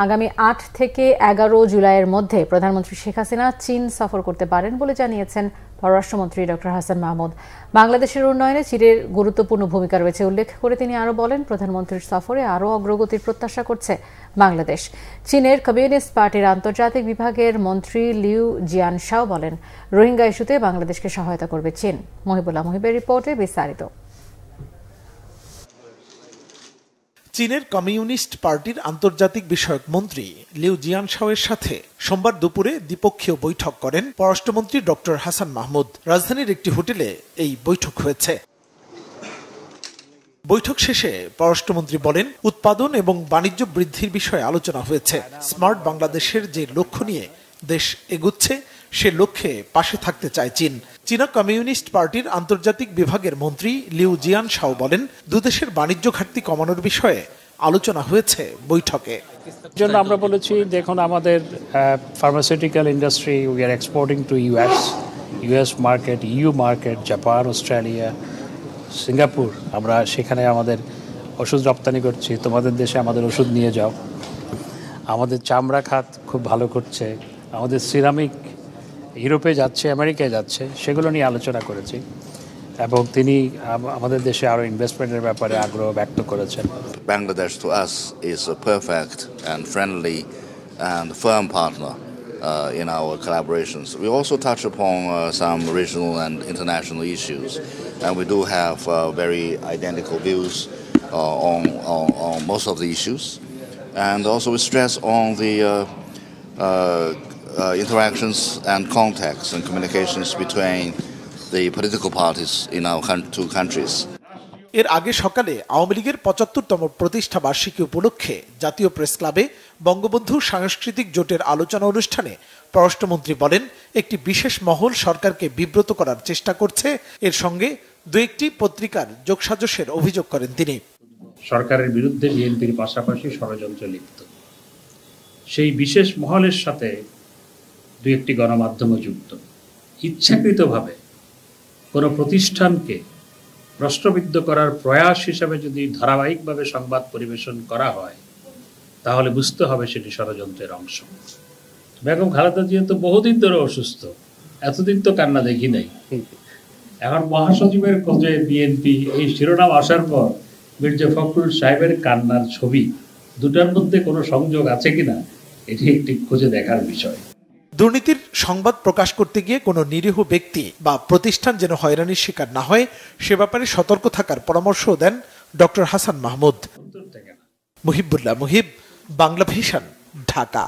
আগামী ৮ থেকে ১১ জুলাইয়ের মধ্যে প্রধানমন্ত্রী শেখ হাসিনা চীন সফর করতে পারেন বলে জানিয়েছেন পররাষ্ট্রমন্ত্রী ডক্টর হাসান মাহমুদ। বাংলাদেশের উন্নয়নে চীনের গুরুত্বপূর্ণ ভূমিকা রয়েছে উল্লেখ করে তিনি আরও বলেন, প্রধানমন্ত্রীর সফরে আরও অগ্রগতির প্রত্যাশা করছে বাংলাদেশ। চীনের কমিউনিস্ট পার্টির আন্তর্জাতিক বিভাগের মন্ত্রী লিউ জিয়ানশাও বলেন, রোহিঙ্গা ইস্যুতে বাংলাদেশকে সহায়তা করবে চীন। মহিবুল্লাহ মুহিবের রিপোর্টে বিস্তারিত। চীনের কমিউনিস্ট পার্টির আন্তর্জাতিক বিষয়ক মন্ত্রী লিউ জিয়ানশাওয়ের সাথে সোমবার দুপুরে দ্বিপক্ষীয় বৈঠক করেন পররাষ্ট্রমন্ত্রী ডক্টর হাসান মাহমুদ। রাজধানীর একটি হোটেলে এই বৈঠক হয়েছে। বৈঠক শেষে পররাষ্ট্রমন্ত্রী বলেন, উৎপাদন এবং বাণিজ্য বৃদ্ধির বিষয়ে আলোচনা হয়েছে। স্মার্ট বাংলাদেশের যে লক্ষ্য নিয়ে দেশ এগুচ্ছে সে লক্ষ্যে পাশে থাকতে চায় চীন। চীনা কমিউনিস্ট পার্টির আন্তর্জাতিক বিভাগের মন্ত্রী লিউ জিয়ানশাও বলেন, দুদেশের বাণিজ্য ঘাটতি কমানোর বিষয়ে আলোচনা হয়েছে বৈঠকে। জন্য আমরা বলেছি, দেখুন আমাদের pharmaceutical industry we are exporting to US market, EU market, Japan, Australia, Singapore. আমরা সেখানে আমাদের ওষুধ রপ্তানি করছি, তোমাদের দেশে আমাদের ওষুধ নিয়ে যাও। আমাদের চামড়া খাত খুব ভালো করছে, আমাদের সিরামিক ইউরোপে যাচ্ছে, আমেরিকায় যাচ্ছে, সেগুলো নিয়ে আলোচনা করেছি এবং তিনি আমাদের দেশে আরও ইনভেস্টমেন্টের ব্যাপারে আগ্রহ ব্যক্ত করেছেন। Bangladesh to us is a perfect and friendly and firm partner in our collaborations. We also touch upon some regional and international issues, and we do have very identical views on most of the issues. And also we stress on the interactions and contacts and communications between the political parties in our two countries. এর আগে সকালে আওয়ামী লীগের ৭৫তম প্রতিষ্ঠা বার্ষিকী উপলক্ষে জাতীয় press ক্লাবে বঙ্গবন্ধু সাংস্কৃতিক জোটের আলোচনা অনুষ্ঠানে পররাষ্ট্রমন্ত্রী বলেন, একটি বিশেষ মহল সরকারকে বিব্রত করার চেষ্টা করছে। এর সঙ্গে দু একটি পত্রিকার যোগসাজশের অভিযোগ করেন তিনি। সরকারের বিরুদ্ধে বিএনপির পাশাপাশি ষড়যন্ত্র লিপ্ত সেই বিশেষ মহলের সাথে দু একটি গণমাধ্যমও যুক্ত। ইচ্ছাকৃতভাবে কোনো প্রতিষ্ঠানকে প্রশ্নবিদ্ধ করার প্রয়াস হিসাবে যদি ধারাবাহিকভাবে সংবাদ পরিবেশন করা হয়, তাহলে বুঝতে হবে সেটি ষড়যন্ত্রের অংশ। বেগম খালেদা জিয়া তো বহুদিন ধরে অসুস্থ, এতদিন তো কান্না দেখি নাই। এখন মহাসচিবের খোঁজে বিএনপি, এই শিরোনাম আসার পর মির্জা ফখরুল সাহেবের কান্নার ছবি, দুটার মধ্যে কোনো সংযোগ আছে কিনা এটি একটি খুঁজে দেখার বিষয়। দুর্নীতির সংবাদ প্রকাশ করতে গিয়ে কোনো নিরীহ ব্যক্তি বা প্রতিষ্ঠান যেন হয়রানির শিকার না হয় সে ব্যাপারে সতর্ক থাকার পরামর্শও দেন ডক্টর হাসান মাহমুদ। মুহিবুল্লাহ মুহিব, বাংলা ভিশন, ঢাকা।